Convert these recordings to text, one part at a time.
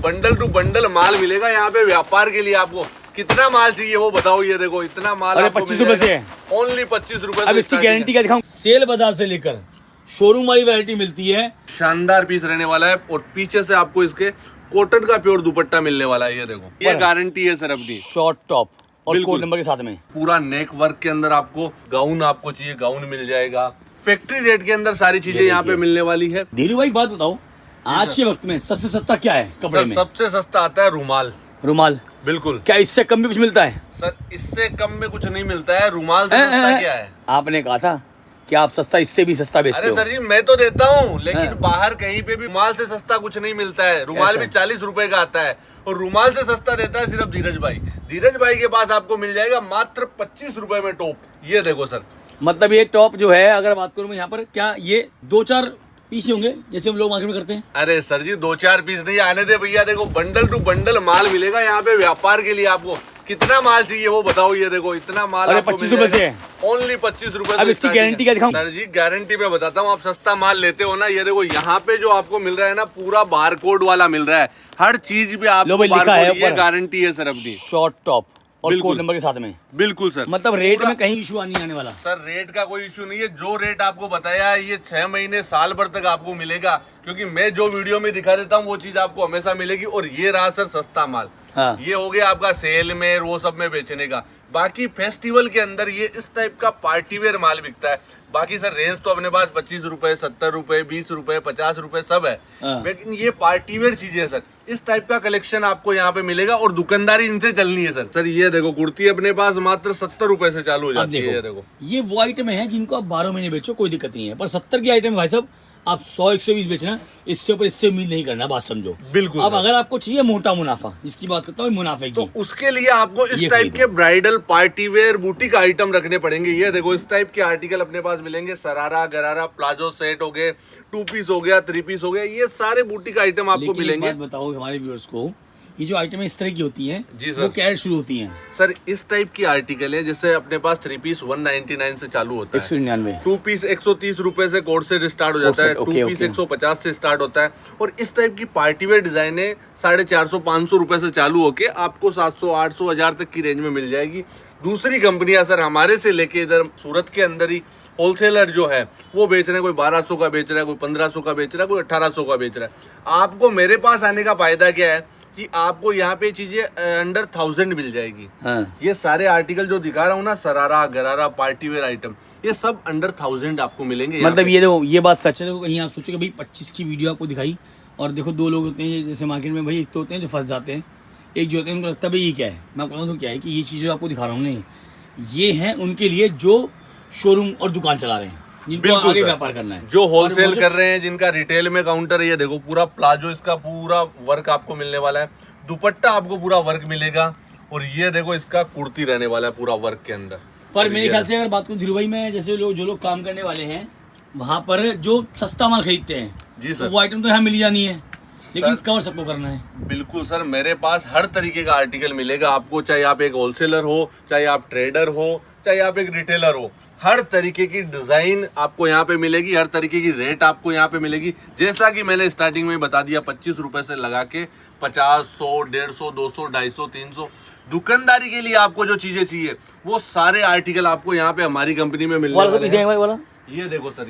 Bundle to bundle माल मिलेगा यहाँ पे व्यापार के लिए। आपको कितना माल चाहिए वो बताओ। ये देखो इतना माल आपको 25 रुपए से है, ओनली 25 रुपए। अब इसकी गारंटी क्या दिखाऊं? सेल बाजार से लेकर शोरूम वाली वैरायटी मिलती है। शानदार पीस रहने वाला है और पीछे से आपको इसके कॉटन का प्योर दुपट्टा मिलने वाला है। ये देखो ये गारंटी है सर अपनी। शॉर्ट टॉप और कोड नंबर के साथ में पूरा नेक वर्क के अंदर आपको गाउन आपको चाहिए गाउन मिल जाएगा। फैक्ट्री रेट के अंदर सारी चीजें यहाँ पे मिलने वाली है। धीरू भाई बात बताओ, आज के वक्त में सबसे सस्ता क्या है कपड़े में? सबसे सस्ता आता है रुमाल। रुमाल? बिल्कुल। क्या इससे कम भी कुछ मिलता है? सर इससे कम में कुछ नहीं मिलता है। रुमाल से सस्ता क्या है? आपने कहा था कि आप सस्ता इससे भी सस्ता बेचते हो। अरे सर जी मैं तो देता हूँ, लेकिन बाहर कहीं पे भी रुमाल से सस्ता कुछ नहीं मिलता है। रुमाल भी 40 रुपए का आता है और रुमाल से सस्ता देता है सिर्फ धीरज भाई। धीरज भाई के पास आपको मिल जाएगा मात्र 25 रुपए में टॉप। ये देखो सर, मतलब ये टॉप जो है, अगर बात करूं मैं यहाँ पर, क्या ये 2-4 पीस ही होंगे जैसे हम लोग मार्केट में करते हैं? अरे सर जी 2-4 पीस नहीं आने दे भैया। देखो बंडल टू बंडल माल मिलेगा यहाँ पे व्यापार के लिए। आपको कितना माल चाहिए वो बताओ। ये देखो इतना माल आपको 25 रुपए से है, ओनली 25 रुपए। अब इसकी गारंटी क्या दिखाऊं? सर जी गारंटी पे बताता हूँ। आप सस्ता माल लेते हो ना, ये देखो यहाँ पे जो आपको मिल रहा है ना, पूरा बारकोड वाला मिल रहा है। हर चीज पे आपको बारकोड, ये गारंटी है सर अपनी। शॉर्ट टॉप और कोड नंबर के साथ में। बिल्कुल सर। मतलब रेट में कहीं इशू नहीं आने वाला? सर रेट का कोई इशू नहीं है। जो रेट आपको बताया है ये 6 महीने साल भर तक आपको मिलेगा, क्योंकि मैं जो वीडियो में दिखा देता हूँ वो चीज आपको हमेशा मिलेगी। और ये रहा सर सस्ता माल। हाँ। ये हो गया आपका सेल में वो सब में बेचने का। बाकी फेस्टिवल के अंदर ये इस टाइप का पार्टीवेयर माल बिकता है। बाकी सर रेंज तो अपने पास 25 रुपए, 70 रुपए, 20 रुपए, 50 रुपए सब है। लेकिन ये पार्टीवेयर चीजें सर, इस टाइप का कलेक्शन आपको यहाँ पे मिलेगा और दुकानदारी इनसे चलनी है सर। सर ये देखो कुर्ती अपने पास मात्र 70 रुपए से चालू हो जाती है। ये देखो ये वो आइटम है जिनको आप 12 महीने बेचो कोई दिक्कत नहीं है, पर 70 की आइटम भाई साहब आप 100-120 बेचना, इससे ऊपर इससे उम्मीद नहीं करना, बात समझो। बिल्कुल। अब अगर आपको चाहिए मोटा मुनाफा, जिसकी बात करता हूँ मुनाफे की, तो उसके लिए आपको इस टाइप के ब्राइडल पार्टीवेयर बुटीक आइटम रखने पड़ेंगे। ये देखो इस टाइप के आर्टिकल अपने पास मिलेंगे। सरारा, गरारा, प्लाजो सेट हो गए, 2 पीस हो गया, 3 पीस हो गया, ये सारे बुटीक आइटम आपको मिलेंगे। बात बताओ हमारे व्यूअर्स को, ये जो आइटम इस तरह की होती हैं जी सर, वो कैरेट शुरू होती हैं? सर इस टाइप की आर्टिकल है जिससे अपने पास 3 पीस 199 से चालू होता है। 199। 2 पीस 130 रुपए से कोड से स्टार्ट हो जाता है। 2 पीस 150 से स्टार्ट होता है। और इस टाइप की पार्टीवेयर डिजाइन है 450-500 रुपए से चालू होके आपको 700-800 1000 तक की रेंज में मिल जाएगी। दूसरी कंपनियां सर हमारे से लेके इधर सूरत के अंदर ही होलसेलर जो है वो बेच रहे हैं। कोई 1200 का बेच रहा है, कोई 1500 का बेच रहा है, कोई 1800 का बेच रहा है। आपको मेरे पास आने का फायदा क्या है कि आपको यहाँ पे चीजें अंडर 1000 मिल जाएगी। हाँ। ये सारे आर्टिकल जो दिखा रहा हूँ ना, सरारा, गरारा, पार्टीवेयर आइटम, ये सब अंडर 1000 आपको मिलेंगे। मतलब ये देखो ये बात सच है। देखो कहीं आप सोचोगे भाई 25 की वीडियो आपको दिखाई, और देखो 2 लोग होते हैं जैसे मार्केट में, भाई एक तो होते हैं जो फंस जाते हैं, एक जो होते हैं उनको लगता है भाई ये क्या है। मैं आपको बताऊँ क्या है कि ये चीज़ें आपको दिखा रहा हूँ नहीं, ये है उनके लिए जो शोरूम और दुकान चला रहे हैं, जिनको आगे व्यापार करना है, जो होलसेल कर रहे हैं, जिनका रिटेल में काउंटर है। ये देखो पूरा प्लाजो, इसका पूरा वर्क आपको मिलने वाला है। दुपट्टा आपको पूरा वर्क मिलेगा। और ये देखो इसका कुर्ती रहने वाला है पूरा वर्क के अंदर। पर मेरे ख्याल से अगर बात करूं धीरू भाई, मैं जैसे जो लोग काम करने वाले हैं वहां पर जो सस्ता माल खरीदते हैं जी सर, तो वो आइटम तो यहाँ मिल जानी है, लेकिन कवर सबको करना है। बिल्कुल सर, मेरे पास हर तरीके का आर्टिकल मिलेगा आपको। चाहे आप एक होलसेलर हो, चाहे आप ट्रेडर हो, चाहे आप एक रिटेलर हो, हर तरीके की डिजाइन आपको यहाँ पे मिलेगी, हर तरीके की रेट आपको यहाँ पे मिलेगी। जैसा कि मैंने स्टार्टिंग में बता दिया, 25 रुपए से लगा के 50, 100, 150, 200, 250, 300। दुकानदारी के लिए आपको जो चीजें चाहिए वो सारे आर्टिकल आपको यहाँ पे हमारी कंपनी में मिलने वाले हैं। ये देखो सर,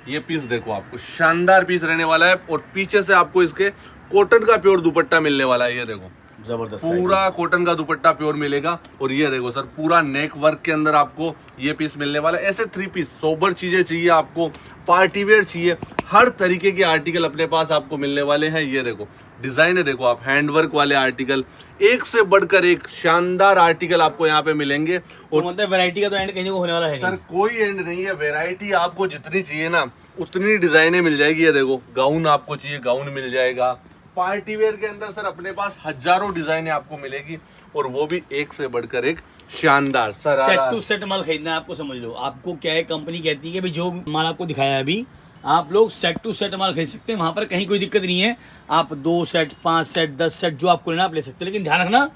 ये पीस देखो, आपको शानदार पीस रहने वाला है। और पीछे से आपको इसके कॉटन का प्योर दुपट्टा मिलने वाला है। ये देखो जबरदस्त पूरा कॉटन का दुपट्टा प्योर मिलेगा। और ये देखो सर पूरा नेक वर्क के अंदर आपको ये पीस मिलने वाला है। ऐसे 3 पीस सोबर चीजें चाहिए आपको, पार्टीवेयर चाहिए, हर तरीके के आर्टिकल अपने पास आपको मिलने वाले हैं। ये देखो डिजाइन है, देखो आप, हैंडवर्क वाले आर्टिकल, एक से बढ़कर एक शानदार आर्टिकल आपको यहाँ पे मिलेंगे। और तो मतलब वैरायटी का तो एंड कहीं होने वाला है सर, कोई एंड नहीं है। वैरायटी आपको जितनी चाहिए ना उतनी डिजाइनें मिल जाएगी। ये देखो गाउन आपको चाहिए गाउन मिल जाएगा। पार्टीवेयर के अंदर सर अपने पास हजारों डिजाइनें आपको मिलेगी, और वो भी एक से बढ़कर एक शानदार। सेट टू सेट माल खरीदना है आपको, समझ लो। आपको क्या है, कंपनी कहती है कि भाई जो माल आपको दिखाया है अभी, आप लोग सेट टू सेट माल खरीद सकते हैं, वहां पर कहीं कोई दिक्कत नहीं है। आप 2 सेट, 5 सेट, 10 सेट जो आपको लेना आप ले सकते हैं। लेकिन ध्यान रखना,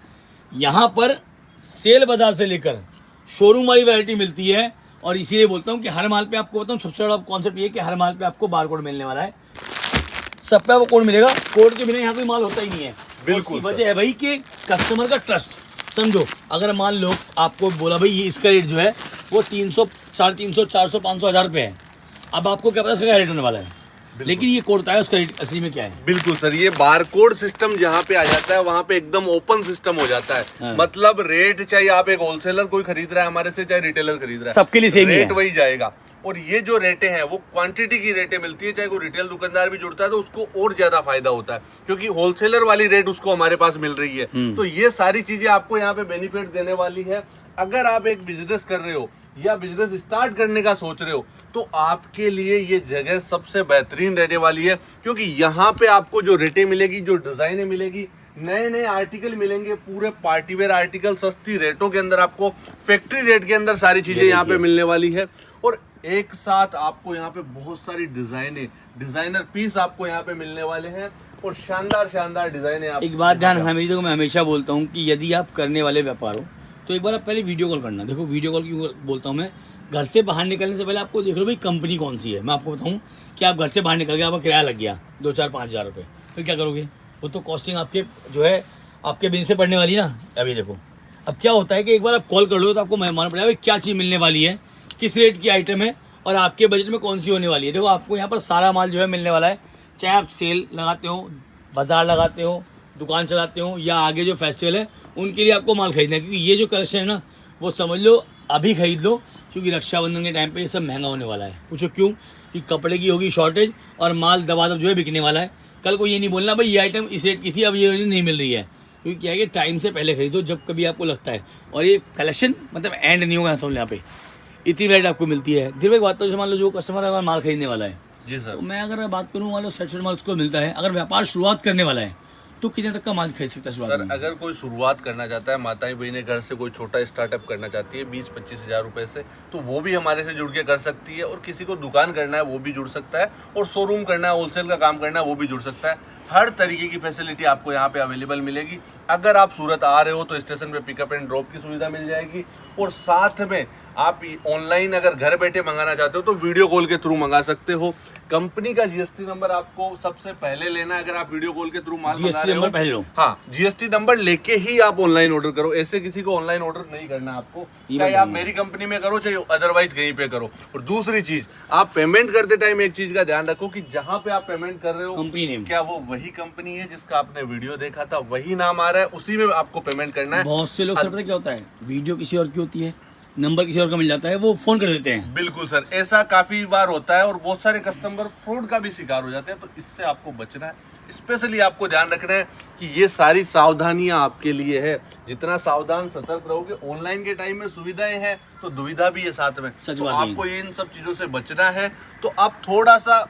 यहाँ पर सेल बाजार से लेकर शोरूम वाली वैरायटी मिलती है। और इसीलिए बोलता हूँ कि हर माल पे आपको बताऊँ, सबसे बड़ा कॉन्सेप्ट ये कि हर माल पे आपको बारकोड मिलने वाला है। सब पे आपको कोड मिलेगा। कोड के बिना यहाँ कोई माल होता ही नहीं है। बिल्कुल उसकी वजह है भाई कि कस्टमर का ट्रस्ट। समझो, अगर मान लो आपको बोला भाई ये इसका रेट जो है वो 300, 350, 400, 500, 1000 रुपये है, अब आपको क्या पता इसका क्या रेट होने वाला है, लेकिन ये कोड बताया उसका रेट असली में क्या है। बिल्कुल सर, ये बारकोड सिस्टम जहाँ पे आ जाता है वहाँ पे एकदम ओपन सिस्टम हो जाता है। हाँ। मतलब रेट चाहे आप एक होलसेलर कोई खरीद रहा है हमारे से, चाहे रिटेलर खरीद रहा है, सबके लिए सेम ही है। रेट वही जाएगा। और ये जो रेटें हैं वो क्वांटिटी की रेटें मिलती है, चाहे कोई रिटेल दुकानदार भी जुड़ता है तो उसको और ज्यादा फायदा होता है, क्योंकि होलसेलर वाली रेट उसको हमारे पास मिल रही है। तो ये सारी चीजें आपको यहाँ पे बेनिफिट देने वाली है। अगर आप एक बिजनेस कर रहे हो या बिजनेस स्टार्ट करने का सोच रहे हो तो आपके लिए ये जगह सबसे बेहतरीन रहने वाली है, क्योंकि यहाँ पे आपको जो रेटें मिलेगी, जो डिजाइनें मिलेगी, नए नए आर्टिकल मिलेंगे, पूरे पार्टीवेयर आर्टिकल सस्ती रेटों के अंदर, आपको फैक्ट्री रेट के अंदर सारी चीजें यहाँ पे मिलने वाली है। और एक साथ आपको यहाँ पे बहुत सारी डिजाइनें, डिजाइनर पीस आपको यहाँ पे मिलने वाले हैं और शानदार शानदार डिजाइनें। आप एक बात ध्यान रखना मेरी, तो मैं हमेशा बोलता हूँ कि यदि आप करने वाले व्यापार हो तो एक बार आप पहले वीडियो कॉल करना। देखो वीडियो कॉल क्यों बोलता हूँ मैं, घर से बाहर निकलने से पहले आपको देख लो भाई कंपनी कौन सी है। मैं आपको बताऊँ कि आप घर से बाहर निकल गए, आपका किराया लग गया 2, 4, 5 हज़ार रुपये, फिर क्या करोगे? वो तो कॉस्टिंग आपके जो है आपके बिल से पड़ने वाली ना। अभी देखो अब क्या होता है कि एक बार आप कॉल कर लो तो आपको मालूम पड़ेगा भाई क्या चीज़ मिलने वाली है, किस रेट की आइटम है और आपके बजट में कौन सी होने वाली है। देखो आपको यहाँ पर सारा माल जो है मिलने वाला है, चाहे आप सेल लगाते हो, बाजार लगाते हो, दुकान चलाते हो या आगे जो फेस्टिवल है उनके लिए आपको माल खरीदना है। क्योंकि ये जो कलेक्शन है ना वो समझ लो अभी खरीद लो, क्योंकि रक्षाबंधन के टाइम पे ये सब महंगा होने वाला है। पूछो क्यों? कि कपड़े की होगी शॉर्टेज और माल दबादब जो है बिकने वाला है। कल को ये नहीं बोलना भाई ये आइटम इस रेट की थी अब ये नहीं मिल रही है, क्योंकि क्या है कि टाइम से पहले खरीदो जब कभी आपको लगता है। और ये कलेक्शन मतलब एंड नहीं होगा समझ यहाँ पे, इतनी रेट आपको मिलती है। फिर एक बात तो मान लो जो कस्टमर अगर माल खरीदने वाला है, जी सर, तो मैं अगर बात करूँ मान लो सेट माल उसको मिलता है, अगर व्यापार शुरुआत करने वाला है तो कितने तक का माल खरीद सकता है शुरुआत सर में? अगर कोई शुरुआत करना चाहता है, माताएं बहनें घर से कोई छोटा स्टार्टअप करना चाहती है 20-25 हज़ार रुपए से, तो वो भी हमारे से जुड़ के कर सकती है। और किसी को दुकान करना है वो भी जुड़ सकता है, और शोरूम करना है, होलसेल का काम करना है वो भी जुड़ सकता है। हर तरीके की फैसिलिटी आपको यहाँ पे अवेलेबल मिलेगी। अगर आप सूरत आ रहे हो तो स्टेशन पे पिकअप एंड ड्रॉप की सुविधा मिल जाएगी, और साथ में आप ऑनलाइन अगर घर बैठे मंगाना चाहते हो तो वीडियो कॉल के थ्रू मंगा सकते हो। कंपनी का जीएसटी नंबर आपको सबसे पहले लेना है अगर आप वीडियो कॉल के थ्रू माल मंगा जीएसटी रहे हो। नंबर पहले लो। हाँ, जीएसटी नंबर लेके ही आप ऑनलाइन ऑर्डर करो, ऐसे किसी को ऑनलाइन ऑर्डर नहीं करना आपको, ये चाहे बात आप मेरी कंपनी में करो चाहे अदरवाइज कहीं पे करो। और दूसरी चीज, आप पेमेंट करते टाइम एक चीज का ध्यान रखो कि जहां पे आप पेमेंट कर रहे हो कंपनी नेम क्या वो वही कंपनी है जिसका आपने वीडियो देखा था, वही नाम आ रहा है, उसी में आपको पेमेंट करना है। बहुत से लोग सर पता क्या होता है, वीडियो किसी और की होती है, नंबर किसी और का मिल जाता है, वो फोन कर देते हैं। बिल्कुल सर, ऐसा काफी बार होता है और बहुत सारे कस्टमर फ्रॉड का भी शिकार हो जाते हैं, तो इससे आपको बचना है। स्पेशली आपको ध्यान रखना है कि ये सारी सावधानियां आपके लिए है। जितना सावधान सतर्क रहोगे, ऑनलाइन के टाइम में सुविधाएं हैं तो दुविधा भी है साथ में, सच तो बात है। आपको ये इन सब चीजों से बचना है। तो आप थोड़ा सा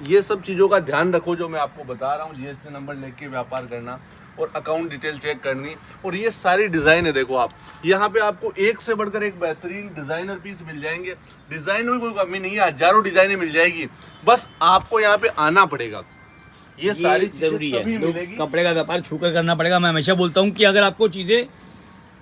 ये सब चीजों का ध्यान रखो जो मैं आपको बता रहा हूँ। जीएसटी नंबर लेके व्यापार करना और अकाउंट डिटेल चेक करनी, और ये सारी डिजाइन है। देखो आप यहाँ पे आपको एक से बढ़कर एक बेहतरीन डिजाइनर पीस मिल जाएंगे। डिजाइन में कोई कमी नहीं है, हजारों डिजाइनें मिल जाएगी, बस आपको यहाँ पे आना पड़ेगा। ये सारी जरूरी है, तभी मिलेगी। कपड़े का व्यापार छूकर करना पड़ेगा। मैं हमेशा बोलता हूँ कि अगर आपको चीजें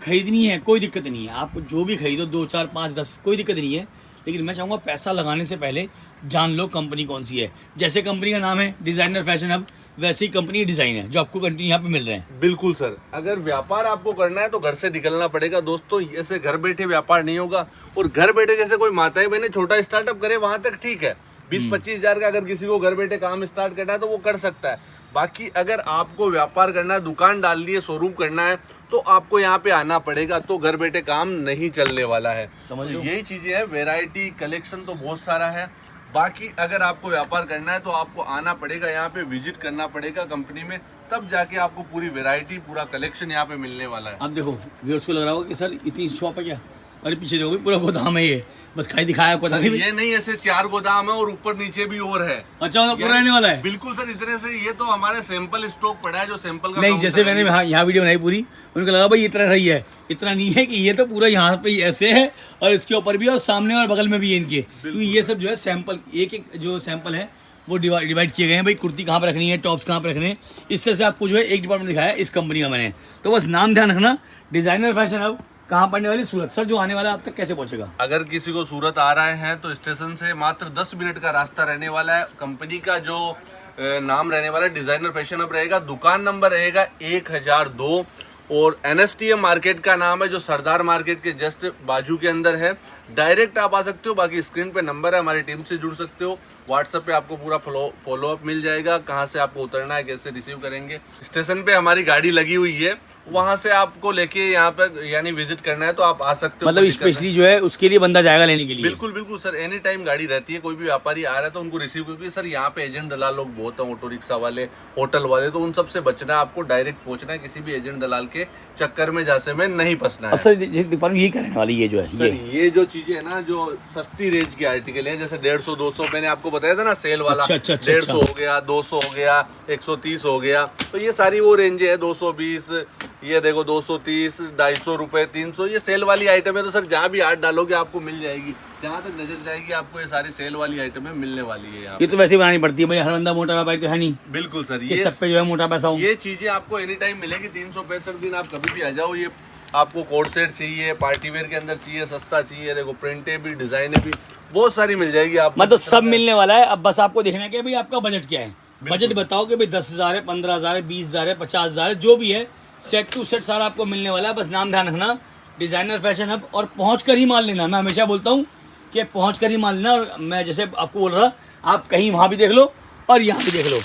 खरीदनी है कोई दिक्कत नहीं है, आप जो भी खरीदो 2, 4, 5, 10 कोई दिक्कत नहीं है, लेकिन मैं चाहूँगा पैसा लगाने से पहले जान लो कंपनी कौन सी है। जैसे कंपनी का नाम है डिजाइनर फैशन हब, वैसी कंपनी डिजाइन है जो आपको कंटिन्यू यहाँ पे मिल रहे हैं। बिल्कुल सर, अगर व्यापार आपको करना है तो घर से निकलना पड़ेगा दोस्तों। ऐसे घर बैठे व्यापार नहीं होगा, और घर बैठे जैसे कोई माताएं बहनें छोटा स्टार्टअप करे वहां तक ठीक है, 20-25 हज़ार का अगर किसी को घर बैठे काम स्टार्ट करना है तो वो कर सकता है। बाकी अगर आपको व्यापार करना है, दुकान डालनी है, शोरूम करना है, तो आपको यहाँ पे आना पड़ेगा, तो घर बैठे काम नहीं चलने वाला है। समझ लो। यही चीजें हैं, वैरायटी कलेक्शन तो बहुत सारा है। बाकी अगर आपको व्यापार करना है तो आपको आना पड़ेगा, यहाँ पे विजिट करना पड़ेगा कंपनी में, तब जाके आपको पूरी वैरायटी, पूरा कलेक्शन यहाँ पे मिलने वाला है। अब देखो व्यूअर्स को लग रहा होगा कि सर इतनी शॉप है क्या, अरे पीछे देखो पूरा गोदाम है, ये बस खाई दिखाया पता सर, नहीं। ये नहीं, ऐसे 4 गोदाम है और ऊपर नीचे भी और है। अच्छा तो पूरा रहने वाला है? बिल्कुल सर, इतने से ये तो हमारे सैंपल स्टॉक पड़ा है जो सैंपल का नहीं, काउंट जैसे करेंगे। मैंने यहाँ वीडियो बनाई पूरी, उनको लगा भाई इतना सही है, इतना नहीं है कि ये तो पूरा यहाँ पे ऐसे है और इसके ऊपर भी और सामने और बगल में भी है इनके, क्योंकि ये सब जो है सैंपल, एक एक जो सैंपल है वो डिवाइड किए गए हैं। भाई कुर्ती कहाँ पर रखनी है, टॉप्स कहाँ पर रखने हैं, इस तरह से आपको जो है एक डिपार्टमेंट दिखाया है इस कंपनी का मैंने। तो बस नाम ध्यान रखना, डिजाइनर फैशन हब, कहाँ पड़ने वाली? सूरत। सर जो आने वाला है आप तक कैसे पहुंचेगा? अगर किसी को सूरत आ रहे हैं तो स्टेशन से मात्र 10 मिनट का रास्ता रहने वाला है। कंपनी का जो नाम रहने वाला है डिजाइनर फैशन हब रहेगा। दुकान नंबर रहेगा 1002 और NSTM मार्केट का नाम है, जो सरदार मार्केट के जस्ट बाजू के अंदर है। डायरेक्ट आप आ सकते हो, बाकी स्क्रीन पे नंबर है, हमारी टीम से जुड़ सकते हो। व्हाट्सएप पे आपको पूरा फॉलो अप मिल जाएगा, कहाँ से आपको उतरना है, कैसे रिसीव करेंगे। स्टेशन पे हमारी गाड़ी लगी हुई है, वहां से आपको लेके यहाँ पे यानी विजिट करना है तो आप आ सकते हो। मतलब स्पेशली जो है उसके लिए बंदा जाएगा लेने के लिए। बिल्कुल बिल्कुल सर, एनी टाइम गाड़ी रहती है। कोई भी व्यापारी आ रहा है तो उनको रिसीव, क्योंकि सर यहाँ पे एजेंट दलाल लोग बहुत हैं, ऑटो रिक्शा वाले, होटल वाले, तो उन सब से बचना है आपको। डायरेक्ट पहुंचना है, किसी भी एजेंट दलाल के चक्कर में जैसे में नहीं फंसना है। सर ये कहने वाली ये जो है सर ये जो चीजें है ना, जो सस्ती रेंज के आर्टिकल है, जैसे 150-200 मैंने आपको बताया था ना सेल वाला, अच्छा, 150 हो गया, 200 हो गया, 130 हो गया, तो ये सारी वो रेंज है। 220, ये देखो 230, 250 रुपए, 300, ये सेल वाली आइटम है। तो सर जहाँ भी हाथ डालोगे आपको मिल जाएगी, जहाँ तक नजर जाएगी आपको ये सारी सेल वाली आइटम है मिलने वाली है। ये तो वैसे बनानी पड़ती है भाई, हर बंदा मोटा व्यापारी तो है नहीं। बिल्कुल सर, ये सब पे जो है मोटा पैसा हो। ये चीजें आपको एनी टाइम मिलेगी। 365 दिन आप कभी भी आ जाओ। ये आपको कोट सेट चाहिए, पार्टी वेयर के अंदर चाहिए, सस्ता चाहिए, देखो प्रिंटें भी, डिजाइने भी बहुत सारी मिल जाएगी आपको। मतलब सब मिलने वाला है। अब बस आपको देखना है कि भाई आपका बजट क्या है। बजट बताओ कि भाई 10,000 है, 15,000 है, 20,000 है, 50,000 है, जो भी है सेट टू सेट सारा आपको मिलने वाला है। बस नाम ध्यान रखना डिजाइनर फैशन हब, और पहुंच कर ही मान लेना। मैं हमेशा बोलता हूँ कि पहुंच कर ही मान लेना। और मैं जैसे आपको बोल रहा, आप कहीं वहाँ भी देख लो और यहाँ भी देख लो,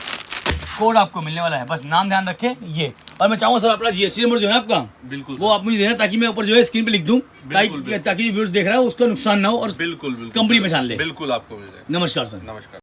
कोड आपको मिलने वाला है। बस नाम ध्यान रखें ये। और मैं चाहूँगा सर अपना GST नंबर जो है आपका, बिल्कुल वो आप मुझे देना, ताकि मैं ऊपर जो है स्क्रीन पे लिख दूँ, ताकि व्यूअर्स देख रहा है उसका नुकसान ना हो और बिल्कुल कंपनी पहचान ले। बिल्कुल आपको मिल जाएगा। नमस्कार सर। नमस्कार।